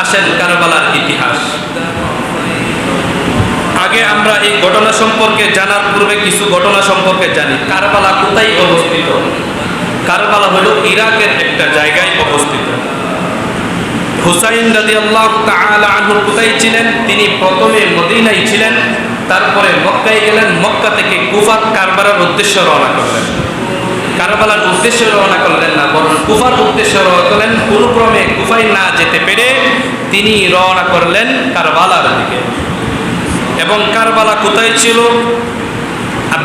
আসেন কারবালার ইতিহাস। আগে আমরা এই ঘটনা সম্পর্কে জানার পূর্বে কিছু ঘটনা সম্পর্কে জানি। কারবালা কোথায় অবস্থিত? কারবালা হলো ইরাকের একটা জায়গায় অবস্থিত। হুসাইন রাদিয়াল্লাহু তাআলা আনহু কোথায় ছিলেন? তিনি প্রথমে মদিনায় ছিলেন, তারপরে মক্কায় গেলেন, মক্কা থেকে কুফার কারবালার উদ্দেশ্যে রওনা করলেন। কারবালার উদ্দেশ্যে রওনা করলেন না, বরং কুফার উদ্দেশ্যে রওনা করলেন। কোনো ক্রমে কুফায় না যেতে পেরে তিনি রওনা করলেন কারবালার দিকে। এবং কারবালা কোথায় ছিল?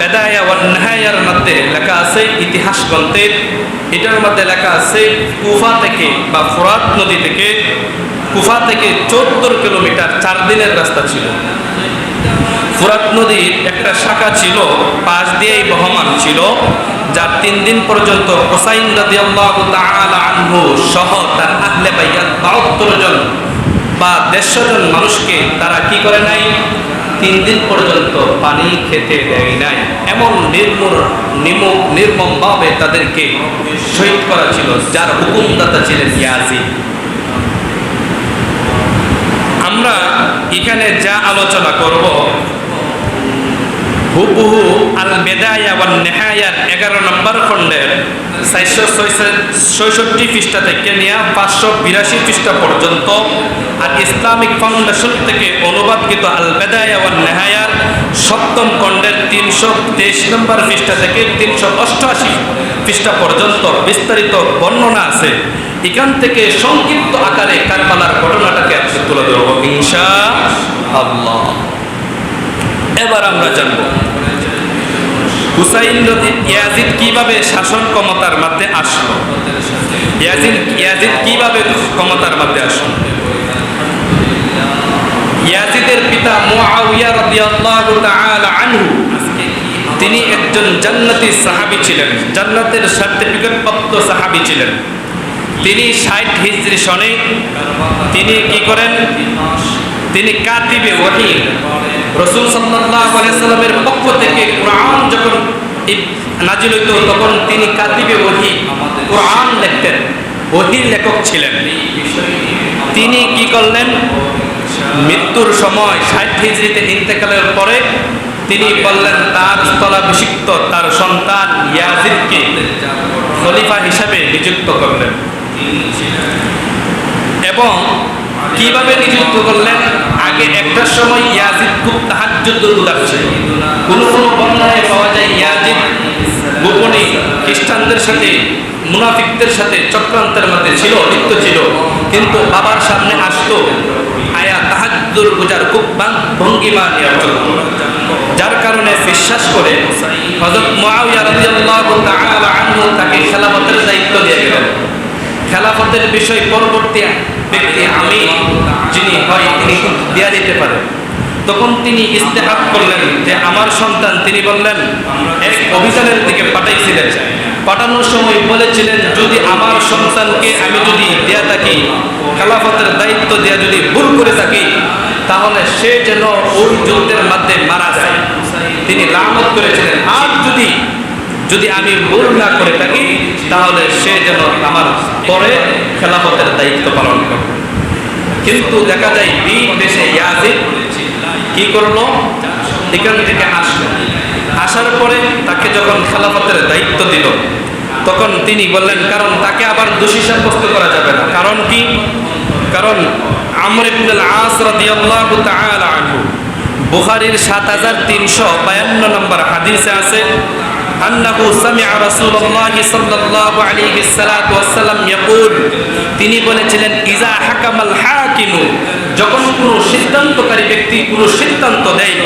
বেদায়া ওয়ান নিহায়ার মধ্যে লেখা আছে, ইতিহাস গ্রন্থের এটার মধ্যে লেখা আছে কুফা থেকে বা ফোরাত নদী থেকে, কুফা থেকে ৭৪ কিলোমিটার ৪ দিনের রাস্তা ছিল। ফোরাত নদীর একটা শাখা ছিল, পাশ দিয়েই বহমান ছিল, যা ৩ দিন পর্যন্ত হুসাইন রাদিয়াল্লাহু তাআলা আনহু সহ তার আহলে বাইত ৭২ জন বা ১৫০ জন মানুষকে তারা কি করে নাই? ৩ দিন পর্যন্ত পানি খেতে দেয় নাই। এমন নির্মমভাবে তাদেরকে শহীদ করা ছিল, যার হুকুমদাতা ছিলেন ইয়াজিদ। আমরা এখানে যা আলোচনা করব হুবহু আল বেদায়া ওয়ান নিহায়ার 11 নম্বর খণ্ডের 466 পৃষ্ঠা থেকে নিয়ে 582 পৃষ্ঠা পর্যন্ত, আর ইসলামিক ফাউন্ডেশন থেকে অনুবাদকৃত আল বেদায়া ওয়ান নিহায়ার 7ম খণ্ডের 323 নম্বর পৃষ্ঠা থেকে 388 পৃষ্ঠা পর্যন্ত বিস্তারিত বর্ণনা আছে। এখান থেকে সংক্ষিপ্ত আকারে কারবালার ঘটনাটাকে তুলে ধরব ইনশাআল্লাহ। এবার আমরা জানব হুসাইন ইয়াজিদ কিভাবে শাসন ক্ষমতার মধ্যে আসলো। ইয়াজিদ কিভাবে ক্ষমতার মধ্যে আসলো? ইয়াজিদের পিতা মুআবিয়া রাদিয়াল্লাহু তাআলা আনহু, তিনি একজন জান্নাতি সাহাবী ছিলেন, জান্নাতের সার্টিফিকেট প্রাপ্ত সাহাবী ছিলেন। তিনি 60 হিজরি সনে তিনি কি করেন? তিনি কাতিবে ওহী, রাসূল সাল্লাল্লাহু আলাইহি সাল্লামের পক্ষ থেকে কোরআন যখন নাজিল হইত তখন তিনি কাতিবে ওহী, কোরআন লিখতেন, ওহীর লেখক ছিলেন। তিনি কি করলেন? মৃত্যুর সময় 60 হিজরিতে ইন্তেকালের পরে তিনি বললেন তার স্থলাভিষিক্ত তার সন্তান ইয়াজিদকে খলিফা হিসাবে নিযুক্ত করলেন। এবং কিভাবে নিযুক্ত করলেন? আগে একটা সময় ইয়াজিদ খুব তাহাজ্জুদের গুজার ছিল। কোন বর্ণনায় পাওয়া যায় ইয়াজিদ গোপনে খ্রিস্টানদের সাথে, মুনাফিকদের সাথে চক্রান্তের মধ্যে ছিল, লিপ্ত ছিল। কিন্তু বাবার সামনে আসতো, আয়া তাহাজ্জুদ গুজার খুব ভঙ্গিমা নিয়ে চলত, যার কারণে বিশ্বাস করে হযরত মুআবিয়া রাদিয়াল্লাহু তাআলা আনহু তাকে খেলাফতের দায়িত্ব দিয়ে গেলেন। খেলাফতের বিষয় পরবর্তী ব্যক্তি আমি যিনি হয় তিনি দেয়া দিতে পারেন। তখন তিনি ইস্তেহাদ করলেন যে আমার সন্তান, তিনি বললেন এক অভিযানের দিকে পাঠাইছিলেন, পাঠানোর সময় বলেছিলেন যদি আমার সন্তানকে আমি যদি দেয়া থাকি, খেলাফতের দায়িত্ব দেয়া যদি ভুল করে থাকি, তাহলে সে যেন ওই যুদ্ধের মধ্যে মারা যায়। তিনি লানত করেছিলেন, আর যদি আমি ভুল না করে থাকি তাহলে সে যেন আমার পরে খেলাফতের দায়িত্ব পালন করে। কিন্তু দেখা যায় বীর দেশে ইয়াজিদ কি করলো? এখান থেকে আসলো। আসার পরে তাকে যখন খেলাফতের দায়িত্ব দিল তখন তিনি বললেন, কারণ তাকে আবার দোষী সাব্যস্ত করা যাবে না। কারণ কি? কারণ আমর ইবনুল আস রাদিয়াল্লাহু তাআলা আনহু, বুখারীর 7352 নম্বর হাদিসে আছে, আন্নাহু সামিআ রাসূলুল্লাহি সাল্লাল্লাহু আলাইহি ওয়াসাল্লাম ইয়াকুল, তিনি বলেছিলেন ইজা হাকামাল হাকিমু, যখন কোনো সিদ্ধান্তকারী ব্যক্তি কোনো সিদ্ধান্ত দেয়,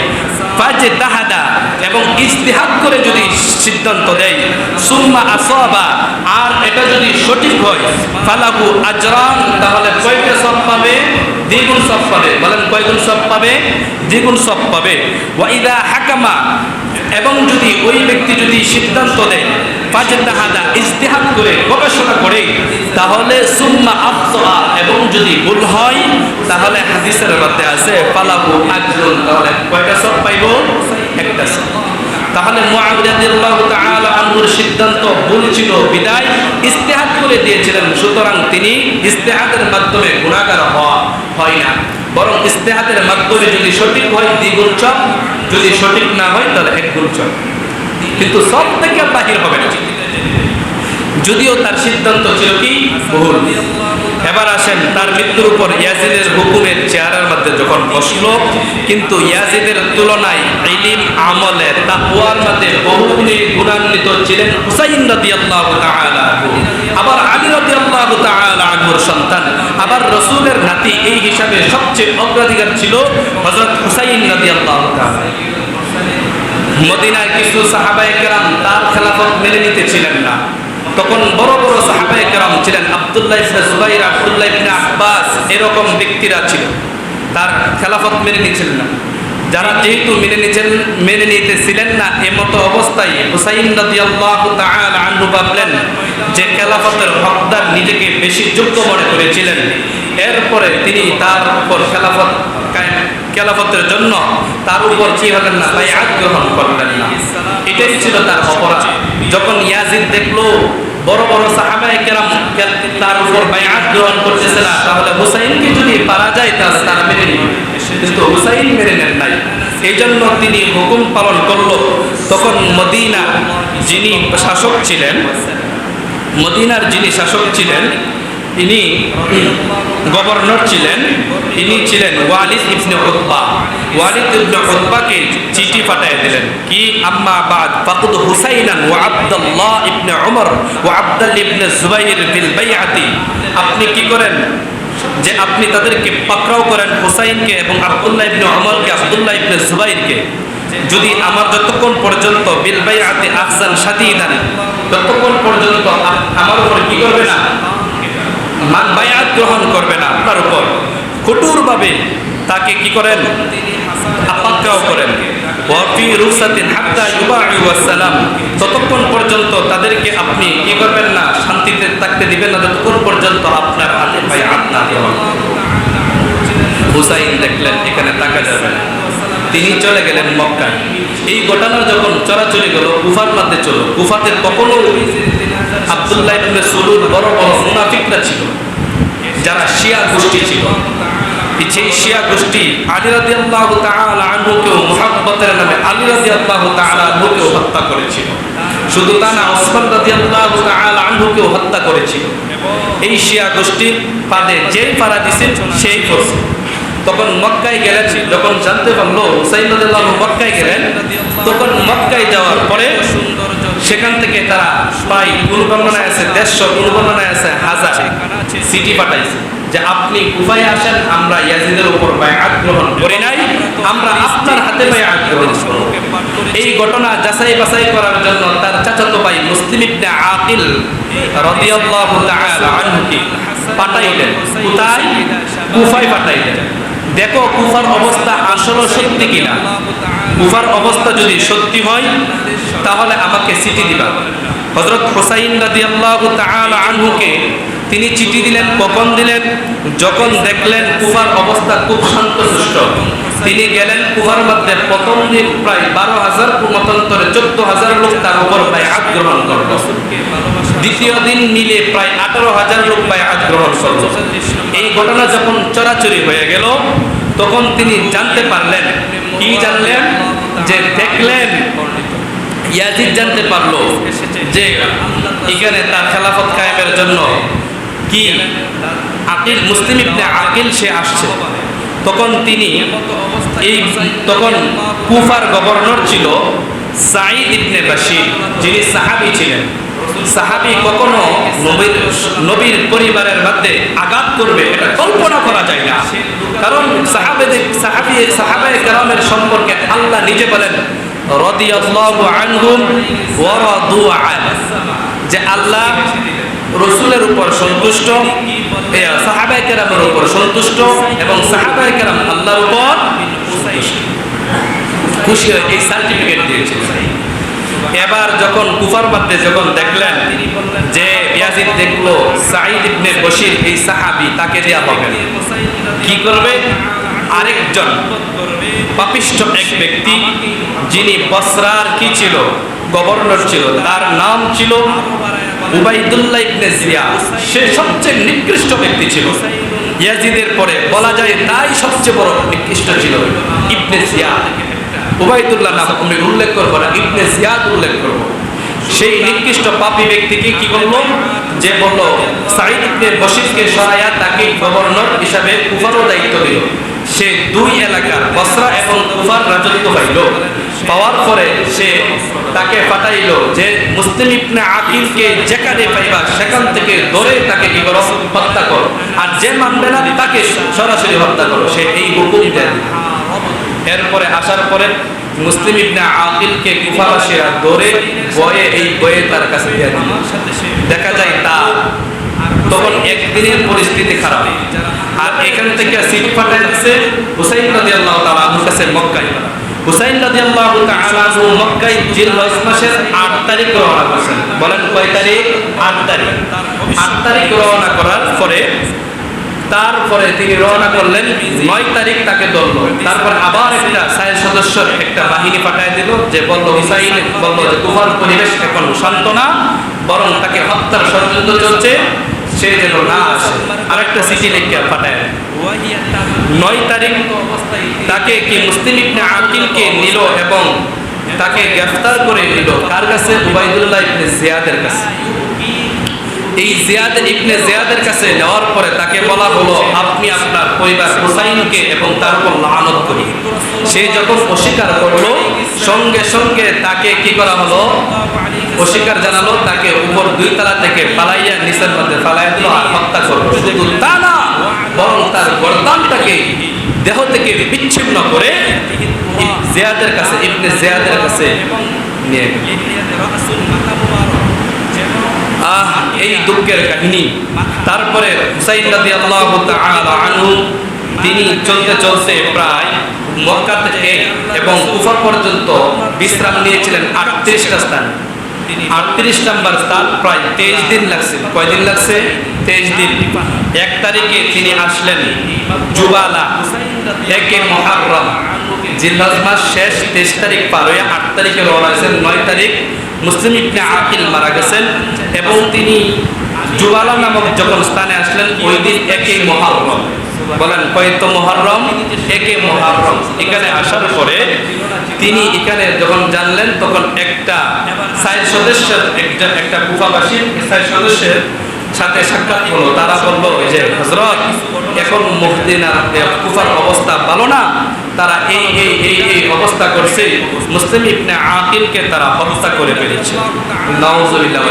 ফাজতাহাদা, এবং ইজতিহাদ করে যদি সিদ্ধান্ত দেয়, সুম্মা আসাবা, আর এটা যদি সঠিক হয়, ফালাহু আজরান, তাহলে কয়টা সওয়াব পাবে? দ্বিগুণ সওয়াব পাবে। বলেন কয়গুণ সওয়াব পাবে? দ্বিগুণ সওয়াব পাবে। ওয়া ইযা হাকামা, এবং যদি ওই ব্যক্তি যদি সিদ্ধান্ত দেয়, ফাজতাহাদা, ইজতিহাদ করে গবেষণা করে, তাহলে সুম্মা আফতা, এবং যদি ভুল হয় তাহলে হাদিসের মধ্যে আছে ফালাহু আজরুন, তাহলে কয়টা সওয়াব পাইবো? একটা সওয়াব। তাহলে মুআবিয়া রাদিয়াল্লাহু তাআলা আনহুর সিদ্ধান্ত ভুল ছিল বিদায় ইজতিহাদ করে দিয়েছিলেন, সুতরাং তিনি ইজতিহাদের মাধ্যমে গুনাহগার হওয়া বরং ইস্তেহাদের মাধ্যমে যদি সঠিক হয় 2 গুণ সব, যদি সঠিক না হয় তাহলে 1 গুণ সব, কিন্তু সব থেকে বাহির হবে না, যদিও তার সিদ্ধান্ত ছিল কি ভুল। এবার আসেন তার মৃত্যুর উপর ইয়াজিদের হুকুমের চেয়ারের মধ্যে যখন বসলো, কিন্তু ইয়াজিদের তুলনায় ইলম আমলে তাকওয়ার মধ্যে বহুগুণে গুণান্বিত ছিলেন হুসাইন রাদিয়াল্লাহু তাআলা আনহু। আবার আলী রাদিয়াল্লাহু তাআলা আনহুর সন্তান, আবার রাসূলের নাতি, এই হিসাবে সবচেয়ে অগ্রাধিকার ছিল হযরত হুসাইন রাদিয়াল্লাহু তাআলা। মদিনায় কিছু সাহাবায়ে কেরাম তার খেলাফত মেনে নিতে ছিলেন না, তখন বড় বড় সাহাবায়ে কেরাম ছিলেন, আব্দুল্লাহ ইবনে জুবাইর, আব্দুল্লাহ ইবনে আব্বাস, এরকম ব্যক্তিরা ছিল, তার খেলাফত মেনে নিচ্ছিলেন না। যারা যেহেতু মেনে নিতেছিলেন না, এমতো অবস্থায় হুসাইন রাদিয়াল্লাহু তাআলা আনহু ভাবলেন যে খেলাফতের হকদার নিজেকে বেশি যোগ্য মনে করেছিলেন। এরপরে তিনি তার উপর খেলাফতের জন্য তার উপর কি হলেন না, বাইআত গ্রহণ করলেন না। এটাই ছিল তার অপরাধ। যখন ইয়াজিদ দেখলো বড় বড় সাহাবায়ে কেরাম তার উপর বাইআত গ্রহণ করতেছে না, তাহলে হুসাইনকে যদি পারা যায় তাহলে তারা মেনে নিবে, কিন্তু হুসাইন মেনে নেন নাই। এই জন্য তিনি হুকুম পালন করলো। তখন মদিনার যিনি শাসক ছিলেন, ইনি গভর্নর ছিলেন, ইনি ছিলেন ওয়ালিদ ইবনে উতবা। ওয়ালিদ ইবনে উতবাকে চিঠি পাঠিয়ে দিলেন কি, আম্মা বাদ ফাকুদ হুসাইনান ওয়া আব্দুল্লাহ ইবনে উমর ওয়া আব্দুল্লাহ ইবনে জুবাইর বিল বাইআতি। আপনি কি করেন যে আপনি তাদেরকে পাকড়াও করেন, হুসাইনকে এবং আব্দুল্লাহ ইবনে উমরকে, আব্দুল্লাহ ইবনে জুবাইরকে, যদি আমার যতক্ষণ পর্যন্ত বিল বাইআতি আহসান শাদীদান, ততক্ষণ পর্যন্ত আমার উপর কি করবে না, বাইআত গ্রহণ করবে না, আপনার উপর কঠোরভাবে তাকে কি করেন, পাকড়াও করেন। ওয়াফি রুসাতিন হাত্তা ইউবাঈ ওয়াসসালাম, ততক্ষণ পর্যন্ত তাদেরকে আপনি কি করবেন না, শান্তিতে থাকতে দিবেন না, ততক্ষণ পর্যন্ত আপনার হাতে বাইআত না দেওয়া। হুসাইন দেখলেন এখানে থাকা যাবে না, তিনি চলে গেলেন মক্কায়। এই ঘটনা যখন চলাচলি গেল, কুফার মধ্যে চলো, কুফাতে তখনও আব্দুল্লাহ ইবনে সুলুল বড় বড় মুনাফিকরা ছিল, যারা শিয়া গোষ্ঠী ছিল। সেই শিয়া গোষ্ঠী আলী রাদিয়াল্লাহু তাআলা আনহুকে মুহাব্বতের নামে আলী রাদিয়াল্লাহু তাআলা আনহুকে হত্যা করেছিল। শুধু তা না, ওসমান রাদিয়াল্লাহু তাআলা আনহুকে হত্যা করেছিল। এই শিয়া গোষ্ঠীর পাদে যেই পাড়া দিছে সেই করছে। তখন মক্কায় গেলেন, যখন জানতে পারলো হুসাইন রাদিয়াল্লাহু আনহু মক্কায় গেলেন, তখন মক্কায় যাওয়ার পরে সেখান থেকে তারা প্রায় কোন বর্ণনায় আছে 150, কোন বর্ণনায় আছে 1000 চিঠি পাঠাইছে যে আপনি কুফায় আসেন, আমরা ইয়াজিদের উপর বাইআত গ্রহণ করি নাই, আমরা আপনার হাতে বাইআত গ্রহণ করব। এই ঘটনা যাচাই বাছাই করার জন্য তার চাচাতো ভাই মুসলিম ইবনে আকিল রাদিয়াল্লাহু তাআলা আনহুকে পাঠাইলেন। কোথায়? কুফায় পাঠাইলেন। দেখো কুফার অবস্থা আসলে সত্যি কিনা। কুফার অবস্থা যদি সত্যি হয় তাহলে আমাকে চিঠি দিবা। হযরত হুসাইন রাদিয়াল্লাহু তাআলা আনহুকে তিনি চিঠি দিলেন। কখন দিলেন? যখন দেখলেন কুফার অবস্থা খুব শান্তশিষ্ট। তিনি গেলেন কুফার মধ্যে। প্রথম দিন প্রায় 12,000 মতান্তরে 14,000 লোক তার উপর বাইআত গ্রহণ করল। দ্বিতীয় দিন মিলে প্রায় 18,000 লোক বাইআত গ্রহণ করল। এই ঘটনা যখন চরাচরি হয়ে গেল তখন তিনি জানতে পারলেন, কি জানলেন? যে দেখলেন ইয়াজিদ জানতে পারলো যে এখানে তার খেলাফত কায়েমের জন্য কি আকিল, মুসলিম ইবনে আকিল সে আসছে। তখন তিনি তখন কুফার গভর্নর ছিল সাঈদ ইবনে বাশির, যিনি সাহাবী ছিলেন। সাহাবী কখনো নবীর পরিবারের মধ্যে আঘাত করবে এটা কল্পনা করা যায় না। কারণ সাহাবায়ে কেরামের সম্পর্কে আল্লাহ নিজে বলেন রাদিয়াল্লাহু আনহুম ওয়া রাদু আন, যে আল্লাহ রাসূলের উপর সন্তুষ্ট, সাহাবায়ে কেরামের উপর সন্তুষ্ট এবং সাহাবায়ে কেরাম আল্লাহর উপর খুশি হয়ে এই সার্টিফিকেট দিয়েছেন। এবার যখন কুফার মধ্যে যখন দেখলেন যে ইয়াজিদ দেখলো সাঈদ ইবনে বশির এই সাহাবী, তাকে দেয়া হবে, কি করবে? আরেকজন পাপিষ্ঠ এক ব্যক্তি যিনি বসরার কি ছিল, গভর্নর ছিল, তার নাম ছিল উবাইদুল্লাহ ইবনে জিয়াদ। সে সবচেয়ে নিকৃষ্ট ব্যক্তি ছিল। ইয়াজিদের পরে বলা যায় তাই সবচেয়ে বড় নিকৃষ্ট ছিল ইবনে জিয়াদ। উবাইদুল্লাহ নাম আমি উল্লেখ করবো না, ইবনে জিয়াদ উল্লেখ করবো। সেই নিকৃষ্ট পাপী ব্যক্তিকে কি করলো, যে বলল সাঈদ ইবনে বশিরকে সরাইয়া তাকে গভর্নর হিসাবে কুফারও দায়িত্ব দিল। সে দুই এলাকার বসরা এবং কুফার রাজত্ব পাইল। পাওয়ার পরে সে তাকে পাঠাইল যে মুসলিম ইবনে আকিলকে যেখানে পাইবা সেখান থেকে ধরে তাকে কি করো, হত্যা করো, আর যে মানবে না তাকে সরাসরি হত্যা করো। সে এই হুকুম দেন। এরপরে আসার পরে মুসলিম ইবনে আকিলকে কুফাবাসীরা ধরে বয়ে বয়ে তার কাছে দিয়ে দিল। দেখা যায় তা তখন একদিনের পরিস্থিতি খারাপ, আর এখান থেকে সিটি পাঠাইছে হুসাইন রাদিয়াল্লাহু তাআলা আনহুর কাছে মক্কায়। হুসাইন রাদিয়াল্লাহু তাআলা আনহু মক্কায় জিলহজ মাসের 8 তারিখ রওনা করেছেন। বলেন কয় তারিখ? 8 তারিখ। 8 তারিখ রওনা করার পরে তারপরে তিনি রওনা করলেন 9 তারিখ তাকে ধরলো। তারপর আবার একটা 6 সদস্যের একটা বাহিনী পাঠিয়ে দিল, যে বলল হুসাইন বলল যে কুফার পরিবেশ এখন শান্ত না, বরং তাকে হত্যার ষড়যন্ত্র চলছে, সে যেন না আসে। আরেকটা চিঠি লিখে পাঠায়। 9 তারিখ তাকে কি মুসলিম ইবনে আকিলকে নিল এবং তাকে গ্রেফতার করে নিল। কার কাছে? উবাইদুল্লাহ ইবনে জিয়াদের কাছে। এই জিয়াদ ইবনে জিয়াদের কাছে নেওয়ার পরে তাকে বলা হলো, আপনি আপনার পরিবার হুসাইনকে এবং তার উপর লানত করি। সে যখন অস্বীকার করলো, সঙ্গে সঙ্গে তাকে কি করা হলো, অস্বীকার জানালো, তাকে উপর 2 তলা থেকে ফালাইয়া নিচের মধ্যে ফালাইয়া দিল আর হত্যা করলো। শুধু তা না, বরং তার গর্দানটাকে দেহ থেকে বিচ্ছিন্ন করে জিয়াদের কাছে, ইবনে জিয়াদের কাছে নিয়ে এই দুঃখের কাহিনী। তারপরে হুসাইন রাদিয়াল্লাহু তাআলা আনহু তিনি চলতে চলতে প্রায় মক্কা থেকে এবং কুফা পর্যন্ত বিশ্রাম নিয়েছিলেন 38টা স্থান। 38 নম্বর স্থান প্রায় 23 দিন লাগছে। কয়দিন লাগছে? 23 দিন। 1 তারিখে তিনি আসলেন জুবালা, 1 মুহররম, জিলহজ মাস শেষ 23 তারিখ পার হয়ে 8 তারিখে রওনা হয়েছেন। 9 তারিখ মুসলিম ইবনে আকিল মারা গেছেন এবং তিনি জুবালা নামক যখন স্থানে আসলেন ওই দিন 1 মুহররম। বলেন কয়তো মুহররম? 1 মুহররম। এখানে আসার পরে তিনি এখানে যখন জানলেন তখন একটা 6 সদস্যের একটা কুফাবাসীর 6 সদস্যের সাথে সাক্ষাৎ হলো। তারা বলল যে হযরত এখন মুহদিনা কুফার অবস্থা ভালো না, তারা এই অবস্থা করছে, মুসলিম ইবনে আকিলকে তারা হত্যা করে ফেলেছে। নাউযুবিল্লাহ।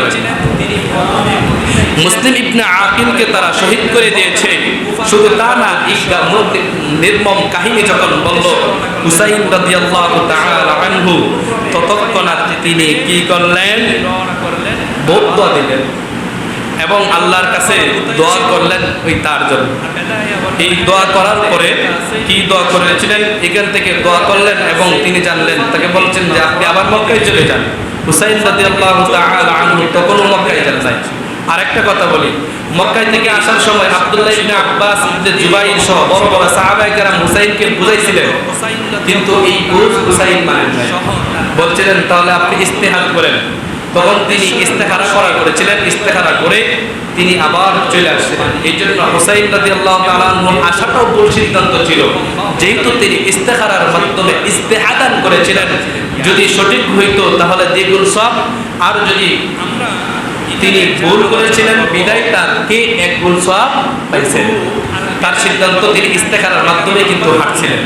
মুসলিম ইবনে আকিলকে তারা শহীদ করে দিয়েছে। শুধু তা না, নির্মম কাহিনী যখন বলল হুসাইন রাদিয়াল্লাহু তাআলা আনহু, ততক্ষণাৎ তিনি কি করলেন? বদদুয়া দিলেন এবং আল্লাহর কাছে দোয়া করলেন ওই তার জন্য। এই দোয়া করার পরে কি দোয়া করেছিলেন? এখান থেকে দোয়া করলেন এবং তিনি জানলেন, তাকে বলছেন যে আপনি আবার মক্কায় চলে যান। হুসাইন রাদিয়াল্লাহু তাআলা আনহু তখনও মক্কায় যান নাই। আরেকটা কথা বলি, মক্কায় থেকে আসার সময় আব্দুল্লাহ ইবনে আব্বাস ইবনে জুবাইর সহ বড় বড় সাহাবায়ে কেরাম হুসাইনকে বুঝাইছিলেন, কিন্তু এই বুঝ হুসাইন মানেন নাই। বলছিলেন তাহলে আপনি ইস্তেহাদ করেন। তখন তিনি ইস্তেখারা করেছিলেন। ইস্তেখারা করে তিনি আবার চলে আসছিলেন। এই জন্য হুসাইন রাদিয়াল্লাহু তাআলা আনহুর আশাটাও ভুল সিদ্ধান্ত ছিল, যেহেতু তিনি ইস্তেখারার মাধ্যমে ইস্তেহাদান করেছিলেন। যদি সঠিক হইতো তাহলে দ্বিগুণ সওয়াব, আর যদি তিনি ভুল করেছিলেন বিদায় তাকে 1 গুণ সওয়াব পাইছেন। তার সিদ্ধান্ত তিনি ইস্তেখারার মাধ্যমে কিন্তু হাঁটছিলেন।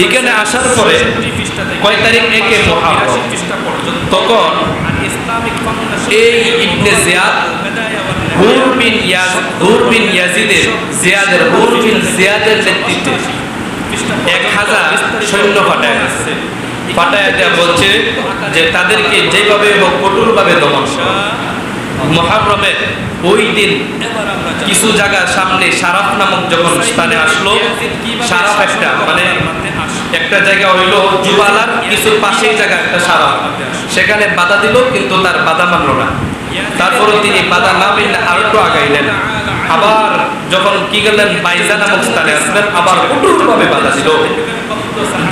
এখানে আসার পরে কয় তারিখ? 1 মুহররম। তখন এই ইবনে জিয়াদ হুর বিন জিয়াদের নেতৃত্বে 1000 সৈন্য পাঠায় দেয়া বলছে যে তাদেরকে যেভাবে হোক কঠোরভাবে দমন করা। মুহররমের ওই দিন কিছু জায়গার সামনে শারাফ নামক যখন স্থানে আসলো, শারাফ একটা জায়গা হইলো জুবালার কিছু পাশেই জায়গা একটা শারাফ, সেখানে বাধা দিল কিন্তু তার বাধা মানল না। তারপরে তিনি বাধা না মেনে আরো একটু আগাইলেন। আবার যখন কি গেলেন বাইজা নামক স্থানে আসলেন, আবার কঠোরভাবে বাধা দিল।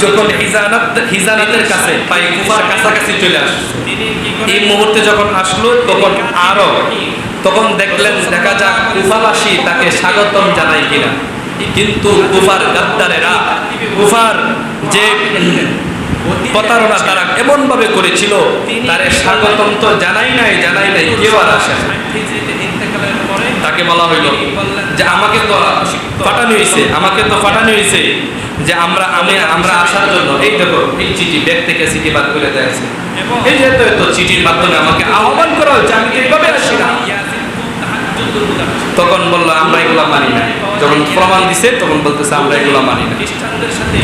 যখন হিজানাতের কাছে কুফার কাছাকাছি চলে আসলো, এই মুহূর্তে যখন আসলো তখন আরো তখন দেখা যাক কুফাবাসী তাকে স্বাগতম জানায় কিনা। কিন্তু কুফার গাদ্দারেরা, কুফার যে প্রতারণা তারা এমন ভাবে করেছিল, তারে স্বাগতম তো জানাই নাই, কেউ আর আসে না। তাকে বলা হইল যে আমাকে তো ফাটানো হয়েছে যে আমরা আসার জন্য, এই দেখো এই চিঠি, ব্যাগ থেকে চিঠি বাদ করে দেওয়া হয়েছে, এই যে তো চিঠির মাধ্যমে আমাকে আহ্বান করা হচ্ছে, আমি এইভাবে আসি না। তখন বললো আমরা এগুলা মানি না। যখন প্রমাণ দিছে তখন বলতেছে আমরা এগুলা মানি না।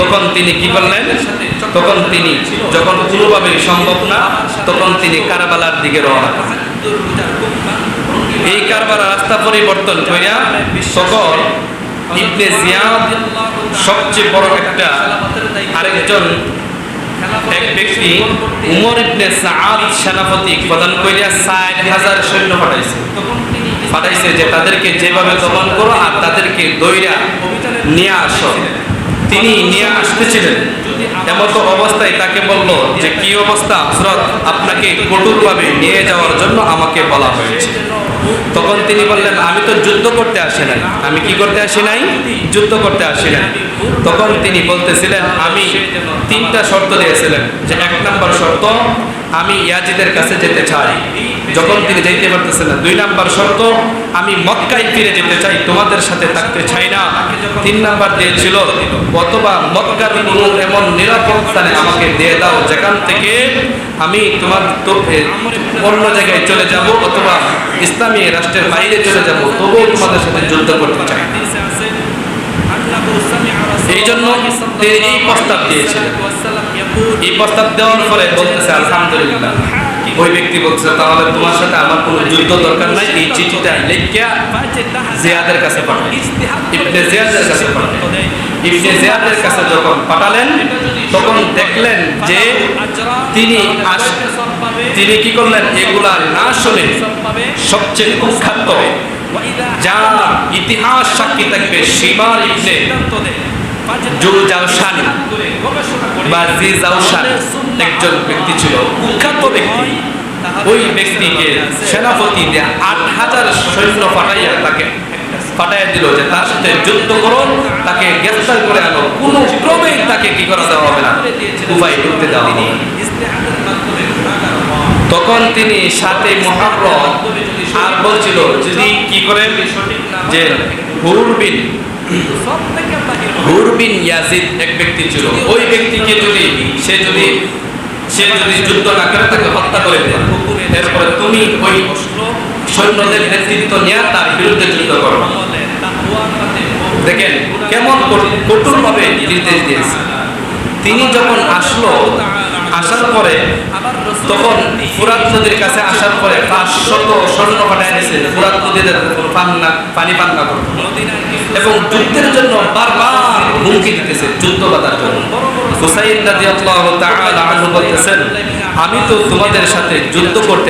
তখন তিনি কি করলেন? তখন তিনি যখন কোনোভাবে সম্ভব না, তখন তিনি কারবালার দিকে রওনা করলেন। এই কারবালার রাস্তা পরিবর্তন করিয়া তখন ইবনে জিয়াদ সবচেয়ে বড় এক ব্যক্তি উমর ইবনে সাআদ সেনাপতি প্রদান করিয়া ৬০,০০০ সৈন্য পাঠাইছে যে তাদেরকে যেভাবে দমন করো আর তাদেরকে দইরা নিয়ে আসো। তিনি নিয়ে আসতেছিলেন, এমত অবস্থায় তাকে বলল যে কি অবস্থা হযরত, আপনাকে কঠোরভাবে নিয়ে যাওয়ার জন্য আমাকে বলা হয়েছে। তখন তিনি বললেন আমি তো যুদ্ধ করতে আসি নাই। আমি কি করতে আসি নাই? যুদ্ধ করতে আসি নাই। তখন তিনি বলতেছিলেন আমি 3টা শর্ত দিয়েছিলেন, যে 1 নম্বর শর্ত আমি ইয়াজিদের কাছে যেতে চাই, যখন তিনি যাইতে পারতেছিলেন। 2 নম্বর শর্ত আমি মক্কায় ফিরে যেতে চাই, তোমাদের সাথে থাকতে চাই না। 3 নম্বর দিয়েছিল অথবা মক্কার কোনো এমন নিরাপদ স্থানে আমাকে দিয়ে দাও যেখান থেকে আমি তোমার অন্য জায়গায় চলে যাব অথবা ইসলামী রাষ্ট্রের বাইরে চলে যাব, তবুও তোমাদের সাথে যুদ্ধ করতে চাই। এই জন্য এই প্রস্তাব দিয়েছিলেন। এই প্রস্তাব দেওয়ার পরে বলতেছে আলহামদুলিল্লাহ। ওই ব্যক্তি বলছে তাহলে তোমার সাথে আমার কোনো যুদ্ধ দরকার নাই, এই চিঠিটা লিখিয়া জিয়াদের কাছে পাঠান। ইবনে জিয়াদের কাছে পাঠান। ইবনে জিয়াদের কাছে যখন পাঠালেন তখন দেখলেন যে তিনি কি করলেন, এগুলা না শুনে সবচেয়ে কুখ্যাত যার ইতিহাস সাক্ষী থাকবে শিমার ইবনে জুলজাওশান বা জিজাওশান একজন ব্যক্তি ছিল, কুখ্যাত ব্যক্তি। ওই ব্যক্তিকে সেনাপতি ৮,০০০ সৈন্য পাঠাইয়া দিল যে তার সাথে যুদ্ধ করো, তাকে গ্রেফতার করে আনো, কোনো ক্রমেই তাকে কি করা দেওয়া হবে না, কুফায় ঢুকতে দেওয়া হবে। তখন তিনি ৭ই মুহররম আর বলছিল যদি কি করে যে হুর বিন ইয়াজিদ এক ব্যক্তি ছিল, ওই ব্যক্তিকে সে যদি যুদ্ধ না করে তাকে হত্যা করে দেয়, এরপরে তুমি ওই সৈন্যদের নেতৃত্ব নিয়ে তার বিরুদ্ধে যুদ্ধ করো। দেখেন কেমন কঠোরভাবে নির্দেশ দিয়েছে। তিনি যখন আসার পরে তখন ফুরাত নদীর কাছে আসার পরে ৫০০ সৈন্য পাঠায় দিয়েছে ফুরাত নদীর পানি পান না করত এবং যুদ্ধের জন্য বারবার হুমকি দিতেছে, যুদ্ধ বাঁধার জন্য। হুসাইন রাদিয়াল্লাহু তাআলা আনহু বলতেছেন আমি তো তোমাদের সাথে যুদ্ধ করতে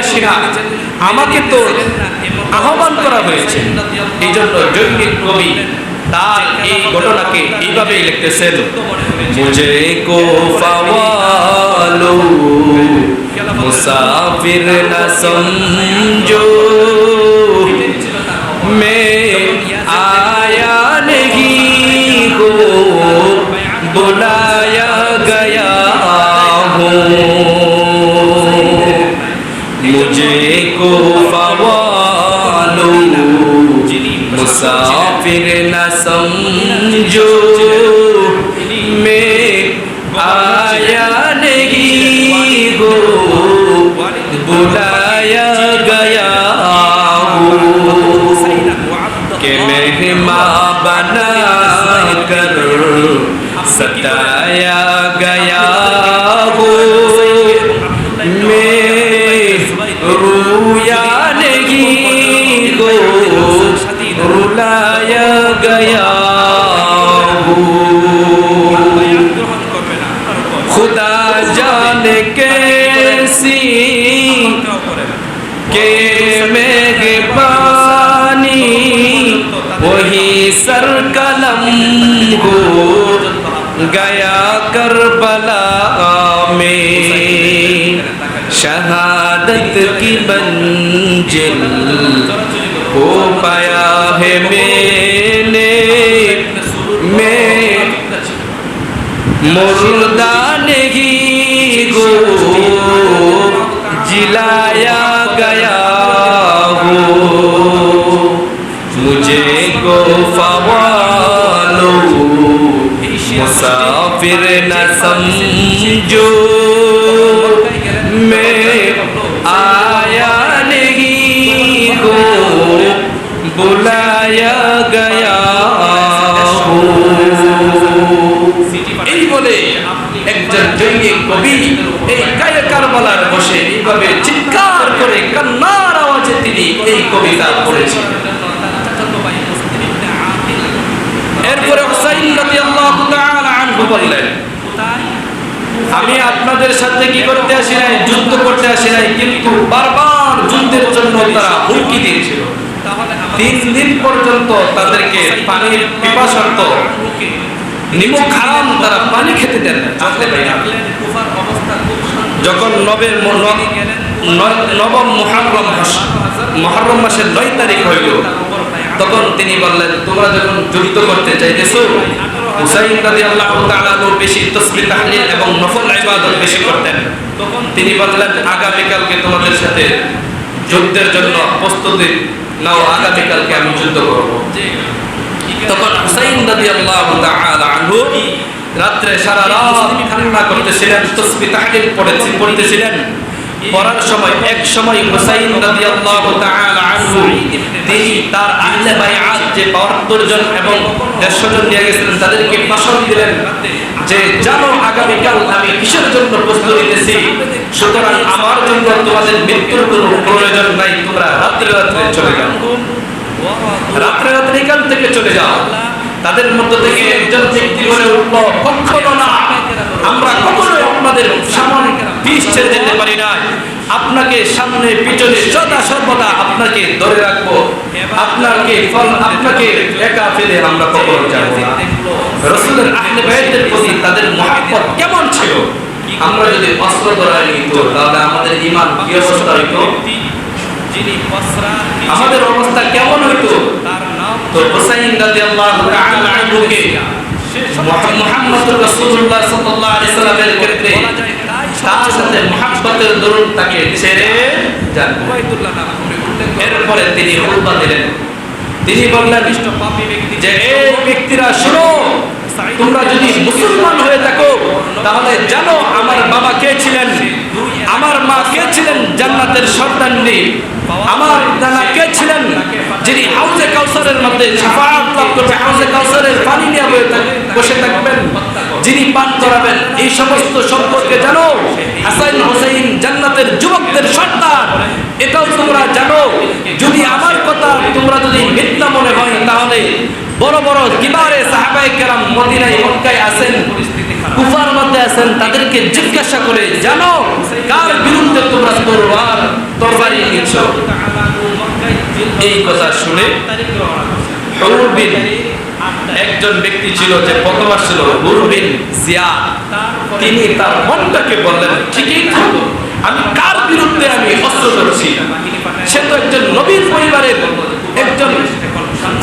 আসি না, আমাকে তো আহ্বান করা হয়েছে। এই জন্য জৈনিক কবি তার এই ঘটনাকে এইভাবেই লিখতেছেন, মুঝে কো ফাওয়ালু মুসাফির না সমঝো মে আয়া নেহি কো বুলায়া গয়া হো, মুঝে কো ফাওয়ালু मुसाफिर न समझो मैं आया नहीं हो बुलाया गया हूँ कि मेहमान बना कर सताया गया हूँ मैं रोया नहीं हो रुलाया गया खुदा जाने कैसी के मेहरबानी वही सर कलम हो गया करबला में शहादत उम्मीद की मंजिल को पाया है मैंने मैं मुर्दा नहीं गो जिलाया गया हो मुझे को फवालो मुसाफिर न समझो मैं आया नहीं हो बुलाया गया हो এই বলে একজন জৈনিক কবি এই গায়ে কারবালার বসে এইভাবে চিৎকার করে কান্নার আওয়াজে তিনি এই কবিতা পড়েছেন। এরপরে হুসাইন রাদিয়াল্লাহু তাআলা আনহু বললেন আমি আপনাদের সাথে কি করতে আসি নাই, যুদ্ধ করতে আসি নাই, কিন্তু বারবার যুদ্ধের জন্য তারা হুমকি দিয়েছিল। 3 দিন পর্যন্ত তাদেরকে পানির পিপাসার্ত নিমক হারাম তারা পানি খেতে দেন না। যখন নবম মুহররম মাসের 9 তারিখ হইল তখন তিনি বললেন তোমরা যখন যুদ্ধ করতে চাইতেছো হুসাইন রাদিয়াল্লাহু তাআলা বেশি তাসবিহ তাহলিল এবং নফল ইবাদত বেশি করতেন, তখন তিনি বললেন আগামীকালকে তোমাদের সাথে যুদ্ধের জন্য প্রস্তুতি নাও, আগামীকালকে আমি যুদ্ধ করব। তখন হুসাইন রাদিয়াল্লাহু তাআলা আনহু রাতে সারা রাত কান্না করতেছিলেন, তাসবিহ তাহলিল পড়তেছিলেন। পড়ার সময় এক সময় হুসাইন রাদিয়াল্লাহু তাআলা আনহু তিনি তার আহলে বাইআত যে 72 জন এবং 150 জন নিয়ে গেছিলেন তাদেরকে ভাষণ দিলেন যে জানো আগামীকাল আমি কিসের জন্য প্রস্তুতি নিতেছি, সুতরাং আমার জন্য তোমাদের মৃত্যুর কোনো প্রয়োজন নাই, তোমরা রাত্রে রাত্রে চলে যাও, রাত্রে রাত্রে এখান থেকে চলে যাও। তাদের মধ্য থেকে একজন ব্যক্তি বলে উঠল কখনো না, আমরা কখনোই আপনাদের সামনে পিছ ছেড়ে যেতে পারি না, আপনাকে সামনে পিছনে সদা সর্বদা আপনাকে ধরে রাখবো, আপনাকে একা ফেলে আমরা কখনো যাব না। রাসূলের আহলে বাইতের প্রতি তাদের মহব্বত কেমন ছিল, আমরা যদি অস্ত্র ধরায় নিত তাহলে আমাদের ঈমান কি অবস্থা হইতো, আমাদের অবস্থা কেমন হইতো। তো হুসাইন রাদিয়াল্লাহু তাআলা আনহুকে মুহাম্মদুর রাসূলুল্লাহ সাল্লাল্লাহু আলাইহি সাল্লামের ক্ষেত্রে তার সাথে মুহাব্বতের দরুন তাকে ছেড়ে যান। এরপরে তিনি হুতবা দিলেন, তিনি বললেন যে এই ব্যক্তিরা শোনো, তোমরা যদি মুসলমান হয়ে থাকো তাহলে জানো আমার বাবা কে ছিলেন, আমার মা কে ছিলেন জান্নাতের সন্তাননি, আমার নানা কে ছিলেন যিনি হাউজে কাউসারের মধ্যে শাফাআত লাভ করবে, হাউজে কাউসারের পানি নিয়ে বসে থাকবেন, যিনি পান করাবেন, এই সমস্ত সম্পর্কে জানো। হাসান হুসাইন জান্নাতের যুবকদের সন্তান, এটাও তোমরা জানো। যদি আমার কথা তোমরা যদি মিথ্যা মনে হয় তাহলে বড় বড় কিবারে সাহাবায়ে কেরাম মদিনায় মক্কায় আছেন, কুফার মধ্যে আছেন, তাদেরকে জিজ্ঞাসা করে জানো কার বিরুদ্ধে তোমরা তরবারি নিচ্ছ। এই কথা শুনে হুর বিন একজন ব্যক্তি ছিল যে প্রথমবার ছিল হুর বিন জিয়াদ, তিনি তার মনটাকে বললেন ঠিকই তো, আমি কার বিরুদ্ধে আমি অস্ত্র ধরছি, সে তো একজন নবীর পরিবারের একজন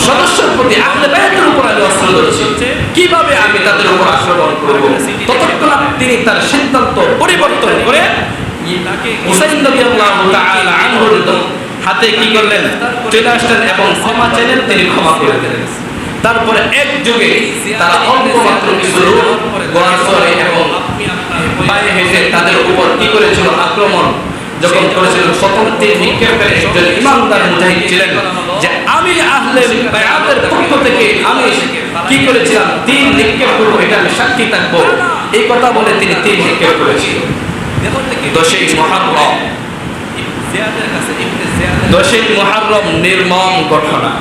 সদস্যের প্রতি আহলে বাইতের উপর আমি অস্ত্র ধরছি, কিভাবে আমি তাদের উপর আক্রমণ করব। ততক্ষণ তিনি তার সিদ্ধান্ত পরিবর্তন করে হুসাইন রাদিয়াল্লাহু তাআলা আনহুর হাতে কি করলেন, চলে আসলেন এবং ক্ষমা চাইলেন, তিনি ক্ষমা করে দিলেন। তারপরে এক যুগে তারা অল্প মাত্র কিছু লোক গোয়াসরে এবং পায়ে হেঁটে তাদের উপর কি করেছিল আক্রমণ যখন করেছিল, প্রথম তীর নিক্ষেপের একজন ইমানদার মুজাহিদ ছিলেন যে আমি আহলে বাইআতের পক্ষ থেকে আমি কি করেছিলাম তীর নিক্ষেপ করবো, এটা আমি সাক্ষী থাকবো, এই কথা বলে তিনি তীর নিক্ষেপ করেছিলেন। 10ই মুহররম নির্মম ঘটনা।